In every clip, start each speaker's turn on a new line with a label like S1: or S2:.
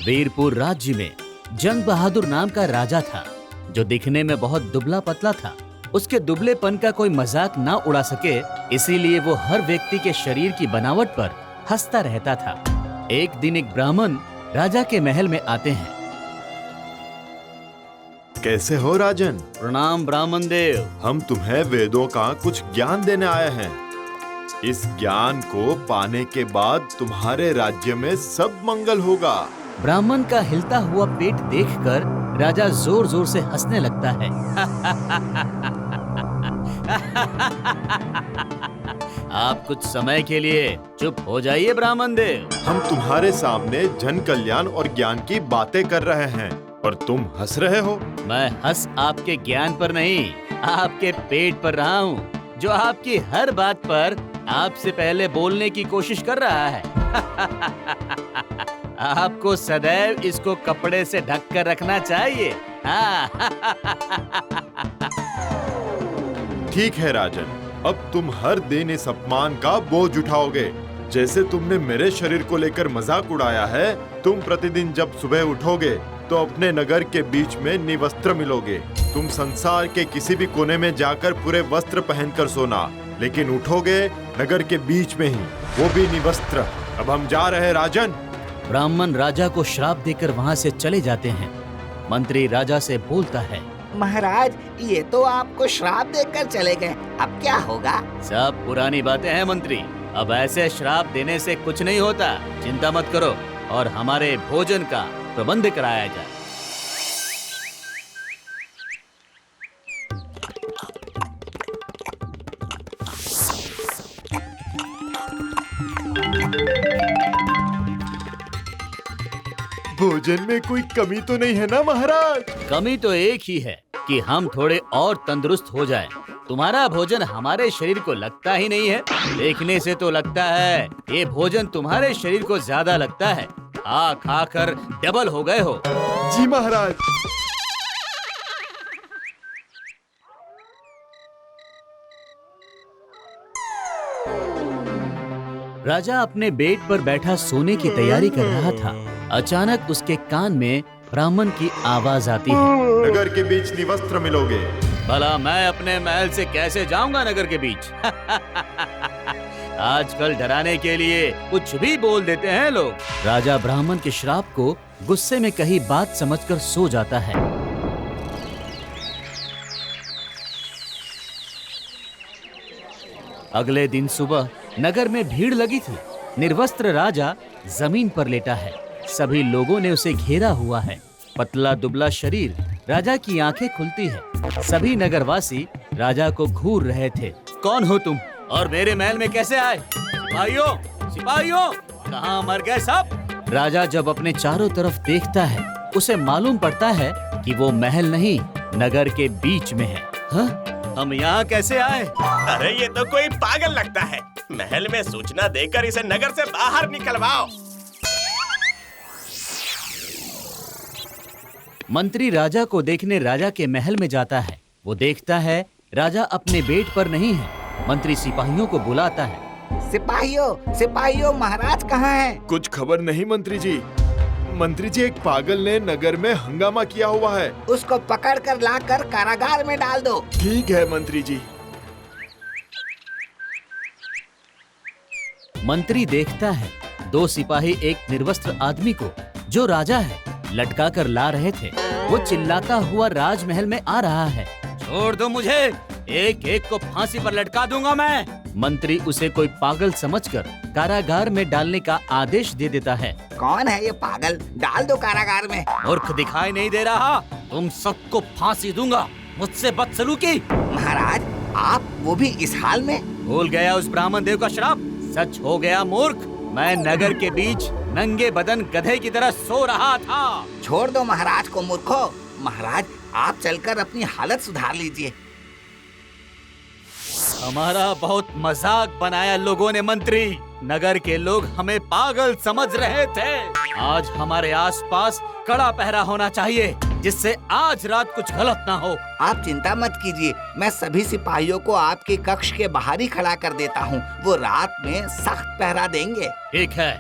S1: वीरपुर राज्य में जंग बहादुर नाम का राजा था, जो दिखने में बहुत दुबला पतला था। उसके दुबलेपन का कोई मजाक ना उड़ा सके, इसीलिए वो हर व्यक्ति के शरीर की बनावट पर हंसता रहता था। एक दिन एक ब्राह्मण राजा के महल में आते हैं।
S2: कैसे हो राजन?
S1: प्रणाम ब्राह्मण देव।
S2: हम तुम्हें वेदों का कुछ ज्ञान देने आए हैं। इस ज्ञान को पाने के बाद तुम्हारे राज्य में सब मंगल होगा।
S1: ब्राह्मण का हिलता हुआ पेट देखकर राजा जोर जोर से हंसने लगता है। आप कुछ समय के लिए चुप हो जाइए ब्राह्मण देव।
S2: हम तुम्हारे सामने जन कल्याण और ज्ञान की बातें कर रहे हैं और तुम हंस रहे हो।
S1: मैं हंस आपके ज्ञान पर नहीं, आपके पेट पर रहा हूँ, जो आपकी हर बात पर आपसे पहले बोलने की कोशिश कर रहा है। आपको सदैव इसको कपड़े से ढक कर रखना चाहिए।
S2: ठीक है राजन, अब तुम हर दिन इस अपमान का बोझ उठाओगे। जैसे तुमने मेरे शरीर को लेकर मजाक उड़ाया है, तुम प्रतिदिन जब सुबह उठोगे तो अपने नगर के बीच में निवस्त्र मिलोगे। तुम संसार के किसी भी कोने में जाकर पूरे वस्त्र पहनकर सोना, लेकिन उठोगे नगर के बीच में ही, वो भी निवस्त्र। अब हम जा रहे हैं राजन।
S1: ब्राह्मण राजा को श्राप देकर वहाँ से चले जाते हैं। मंत्री राजा से बोलता है,
S3: महाराज, ये तो आपको श्राप देकर चले गए, अब क्या होगा?
S1: सब पुरानी बातें हैं मंत्री, अब ऐसे श्राप देने से कुछ नहीं होता। चिंता मत करो और हमारे भोजन का प्रबंध कराया जाए।
S2: भोजन में कोई कमी तो नहीं है ना महाराज?
S1: कमी तो एक ही है कि हम थोड़े और तंदुरुस्त हो जाएं। तुम्हारा भोजन हमारे शरीर को लगता ही नहीं है। देखने से तो लगता है ये भोजन तुम्हारे शरीर को ज्यादा लगता है। खा खा कर डबल हो गए हो।
S2: जी महाराज।
S1: राजा अपने बेड पर बैठा सोने की तैयारी कर रहा था। अचानक उसके कान में ब्राह्मण की आवाज आती है,
S2: नगर के बीच निवस्त्र मिलोगे।
S1: भला मैं अपने महल से कैसे जाऊंगा नगर के बीच? आजकल डराने के लिए कुछ भी बोल देते हैं लोग। राजा ब्राह्मण के श्राप को गुस्से में कही बात समझकर सो जाता है। अगले दिन सुबह नगर में भीड़ लगी थी। निर्वस्त्र राजा जमीन पर लेटा है। सभी लोगों ने उसे घेरा हुआ है। पतला दुबला शरीर, राजा की आंखें खुलती है। सभी नगरवासी राजा को घूर रहे थे। कौन हो तुम और मेरे महल में कैसे आए? सिपाहियों, सिपाहियों, कहाँ मर गए सब? राजा जब अपने चारों तरफ देखता है, उसे मालूम पड़ता है कि वो महल नहीं, नगर के बीच में है। हाँ? हम यहाँ कैसे आए?
S4: अरे ये तो कोई पागल लगता है। महल में सूचना देकर इसे नगर से बाहर निकलवाओ।
S1: मंत्री राजा को देखने राजा के महल में जाता है। वो देखता है राजा अपने बेड पर नहीं है। मंत्री सिपाहियों को बुलाता है।
S3: सिपाहियों, सिपाहियों, महाराज कहाँ हैं?
S2: कुछ खबर नहीं मंत्री जी। मंत्री जी, एक पागल ने नगर में हंगामा किया हुआ है।
S3: उसको पकड़कर लाकर कारागार में डाल दो।
S2: ठीक है मंत्री जी।
S1: मंत्री देखता है दो सिपाही एक निर्वस्त्र आदमी को, जो राजा है, लटका कर ला रहे थे। वो चिल्लाता हुआ राजमहल में आ रहा है। छोड़ दो मुझे, एक एक को फांसी पर लटका दूंगा मैं। मंत्री उसे कोई पागल समझकर कारागार में डालने का आदेश दे देता है।
S3: कौन है ये पागल? डाल दो कारागार में।
S1: मूर्ख दिखाई नहीं दे रहा? तुम सबको फांसी दूंगा। मुझसे बदसलूकी।
S3: महाराज, आप वो भी इस हाल में?
S1: भूल गया उस ब्राह्मण देव का श्राप? सच हो गया मूर्ख। मैं नगर के बीच नंगे बदन गधे की तरह सो रहा था।
S3: छोड़ दो महाराज को मूर्खो। महाराज, आप चलकर अपनी हालत सुधार लीजिए।
S1: हमारा बहुत मजाक बनाया लोगों ने मंत्री। नगर के लोग हमें पागल समझ रहे थे। आज हमारे आसपास कड़ा पहरा होना चाहिए, जिससे आज रात कुछ गलत ना हो।
S3: आप चिंता मत कीजिए, मैं सभी सिपाहियों को आपके कक्ष के बाहर ही खड़ा कर देता हूँ। वो रात में सख्त पहरा देंगे।
S1: ठीक है।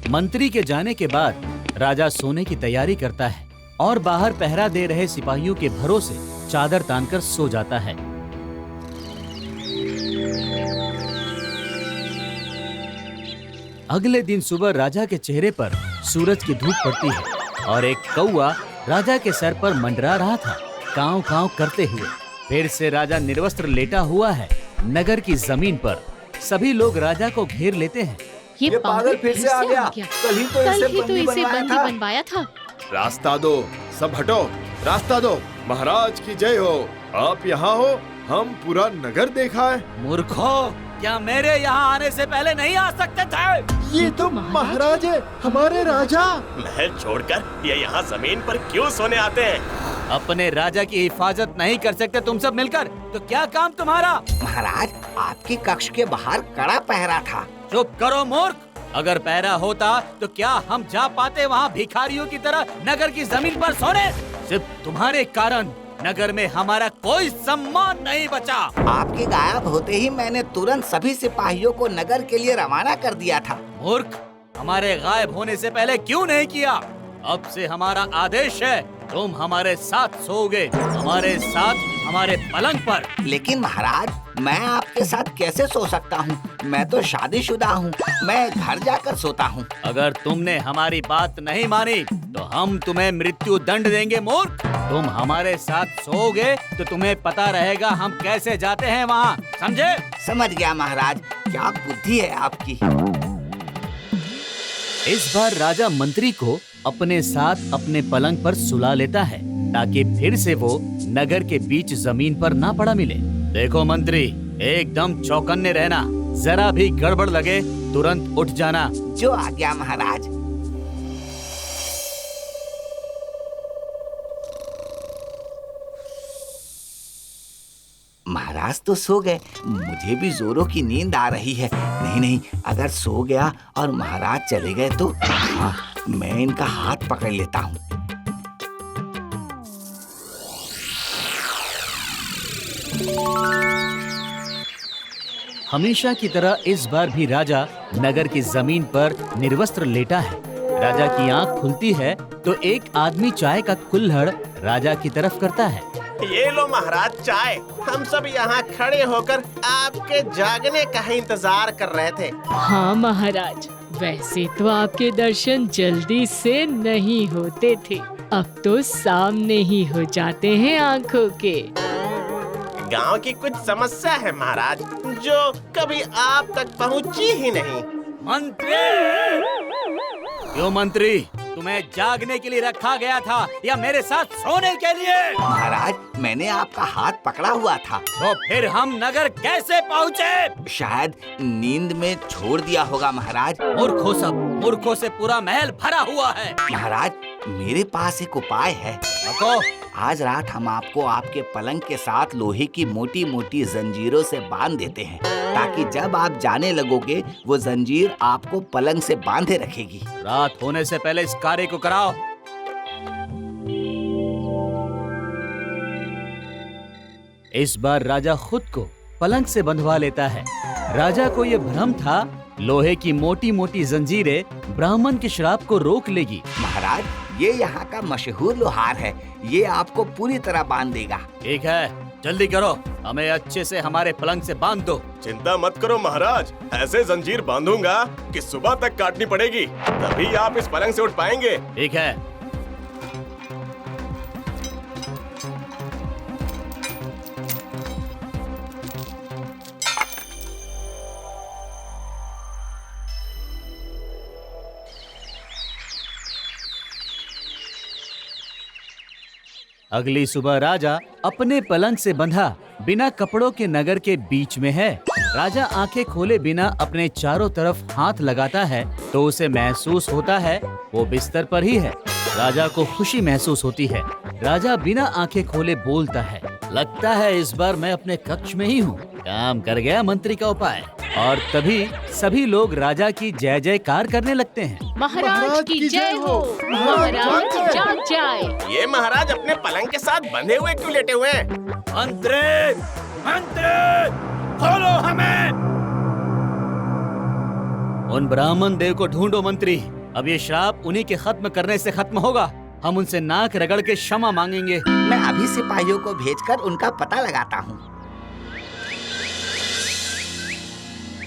S1: मंत्री के जाने के बाद राजा सोने की तैयारी करता है और बाहर पहरा दे रहे सिपाहियों के भरोसे चादर तानकर सो जाता है। अगले दिन सुबह राजा के चेहरे पर सूरज की धूप पड़ती है और एक कौआ राजा के सर पर मंडरा रहा था, कांव कांव करते हुए। फिर से राजा निर्वस्त्र लेटा हुआ है नगर की जमीन पर। सभी लोग राजा को घेर लेते हैं।
S5: ये पागल फिर से आ गया। कल ही तो इसे बंदी बनवाया था।
S2: रास्ता दो, सब हटो, रास्ता दो। महाराज की जय हो। आप यहाँ हो, हम पूरा नगर देखा है।
S1: मूर्खो, क्या मेरे यहाँ आने से पहले नहीं आ सकते थे?
S2: ये तो महाराज है, हमारे राजा।
S4: महल छोड़कर ये यहाँ जमीन पर क्यों सोने आते हैं?
S1: अपने राजा की हिफाजत नहीं कर सकते तुम सब मिलकर, तो क्या काम तुम्हारा?
S3: महाराज, आपके कक्ष के बाहर कड़ा पहरा था।
S1: चुप करो मूर्ख। अगर पहरा होता तो क्या हम जा पाते वहाँ भिखारियों की तरह नगर की जमीन पर सोने? सिर्फ तुम्हारे कारण नगर में हमारा कोई सम्मान नहीं बचा।
S3: आपके गायब होते ही मैंने तुरंत सभी सिपाहियों को नगर के लिए रवाना कर दिया था।
S1: मूर्ख, हमारे गायब होने से पहले क्यों नहीं किया? अब से हमारा आदेश है, तुम हमारे साथ सोओगे, हमारे साथ हमारे पलंग पर।
S3: लेकिन महाराज, मैं आपके साथ कैसे सो सकता हूँ? मैं तो शादीशुदा हूँ, मैं घर जाकर सोता हूँ।
S1: अगर तुमने हमारी बात नहीं मानी तो हम तुम्हें मृत्यु दंड देंगे मूर्ख। तुम हमारे साथ सोओगे तो तुम्हें पता रहेगा हम कैसे जाते हैं वहाँ, समझे?
S3: समझ गया महाराज, क्या बुद्धि है आपकी।
S1: इस बार राजा मंत्री को अपने साथ अपने पलंग पर सुला लेता है ताकि फिर से वो नगर के बीच जमीन पर ना पड़ा मिले। देखो मंत्री, एकदम चौकन्ने रहना, जरा भी गड़बड़ लगे तुरंत उठ जाना।
S3: जो आ गया महाराज। महाराज तो सो गए, मुझे भी जोरों की नींद आ रही है। नहीं, अगर सो गया और महाराज चले गए तो हाँ, मैं इनका हाथ पकड़ लेता हूँ।
S1: हमेशा की तरह इस बार भी राजा नगर की जमीन पर निर्वस्त्र लेटा है। राजा की आंख खुलती है तो एक आदमी चाय का कुल्हड़ राजा की तरफ करता है।
S4: ये लो महाराज चाय। हम सब यहाँ खड़े होकर आपके जागने का ही इंतजार कर रहे थे।
S5: हाँ महाराज, वैसे तो आपके दर्शन जल्दी से नहीं होते थे, अब तो सामने ही हो जाते हैं आँखों के।
S4: गांव की कुछ समस्या है महाराज, जो कभी आप तक पहुंची ही नहीं।
S1: मंत्री! क्यों मंत्री, तुम्हें जागने के लिए रखा गया था या मेरे साथ सोने के लिए?
S3: महाराज, मैंने आपका हाथ पकड़ा हुआ था।
S1: तो फिर हम नगर कैसे पहुँचे?
S3: शायद नींद में छोड़ दिया होगा महाराज।
S1: मूर्खों सब, मूर्खों से पूरा महल भरा हुआ है।
S3: महाराज, मेरे पास एक उपाय है।
S1: रखो।
S3: आज रात हम आपको आपके पलंग के साथ लोहे की मोटी मोटी जंजीरों से बांध देते हैं, ताकि जब आप जाने लगोगे वो जंजीर आपको पलंग से बांधे रखेगी।
S1: रात होने से पहले इस कार्य को कराओ। इस बार राजा खुद को पलंग से बंधवा लेता है। राजा को ये भ्रम था लोहे की मोटी मोटी जंजीरें ब्राह्मण के श्राप को रोक लेगी।
S3: महाराज, ये यहाँ का मशहूर लोहार है, ये आपको पूरी तरह बांध देगा।
S1: ठीक है, जल्दी करो, हमें अच्छे से हमारे पलंग से बांध दो।
S4: चिंता मत करो महाराज, ऐसे जंजीर बांधूंगा कि सुबह तक काटनी पड़ेगी, तभी आप इस पलंग से उठ पाएंगे।
S1: ठीक है। अगली सुबह राजा अपने पलंग से बंधा बिना कपड़ों के नगर के बीच में है। राजा आंखें खोले बिना अपने चारों तरफ हाथ लगाता है तो उसे महसूस होता है वो बिस्तर पर ही है। राजा को खुशी महसूस होती है। राजा बिना आंखें खोले बोलता है, लगता है इस बार मैं अपने कक्ष में ही हूँ। काम कर गया मंत्री का उपाय। और तभी सभी लोग राजा की जय जयकार करने लगते हैं।
S5: महाराज की जय हो, महाराज जाग जाए।
S4: ये महाराज अपने पलंग के साथ बंधे हुए क्यों लेटे हुए हैं?
S1: मंत्री, मंत्री, खोलो हमें। उन ब्राह्मण देव को ढूंढो मंत्री, अब ये श्राप उन्हीं के खत्म करने से खत्म होगा। हम उनसे नाक रगड़ के क्षमा मांगेंगे।
S3: मैं अभी सिपाहियों को भेजकर उनका पता लगाता हूँ।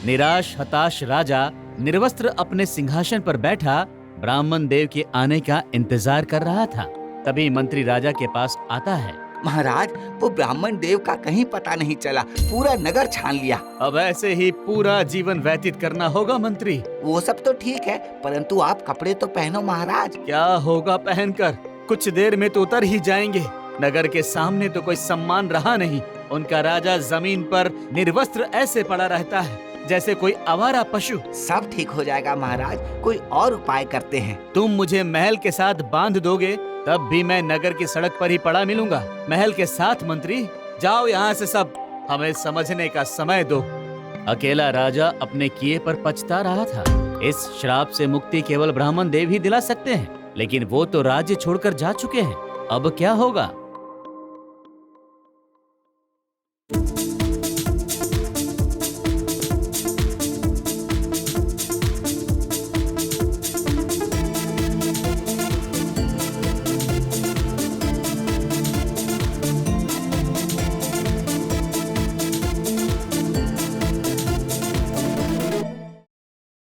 S1: निराश हताश राजा निर्वस्त्र अपने सिंहासन पर बैठा ब्राह्मण देव के आने का इंतजार कर रहा था। तभी मंत्री राजा के पास आता है।
S3: महाराज, वो ब्राह्मण देव का कहीं पता नहीं चला, पूरा नगर छान लिया।
S1: अब ऐसे ही पूरा जीवन व्यतीत करना होगा मंत्री।
S3: वो सब तो ठीक है, परंतु आप कपड़े तो पहनो महाराज।
S1: क्या होगा पहनकर? कुछ देर में तो उतर ही जाएंगे। नगर के सामने तो कोई सम्मान रहा नहीं। उनका राजा जमीन पर निर्वस्त्र ऐसे पड़ा रहता है जैसे कोई आवारा पशु।
S3: सब ठीक हो जाएगा महाराज, कोई और उपाय करते हैं।
S1: तुम मुझे महल के साथ बांध दोगे तब भी मैं नगर की सड़क पर ही पड़ा मिलूंगा। महल के साथ मंत्री, जाओ यहाँ से सब, हमें समझने का समय दो। अकेला राजा अपने किए पर पछता रहा था। इस श्राप से मुक्ति केवल ब्राह्मण देव ही दिला सकते हैं, लेकिन वो तो राज्य छोड़कर जा चुके हैं। अब क्या होगा?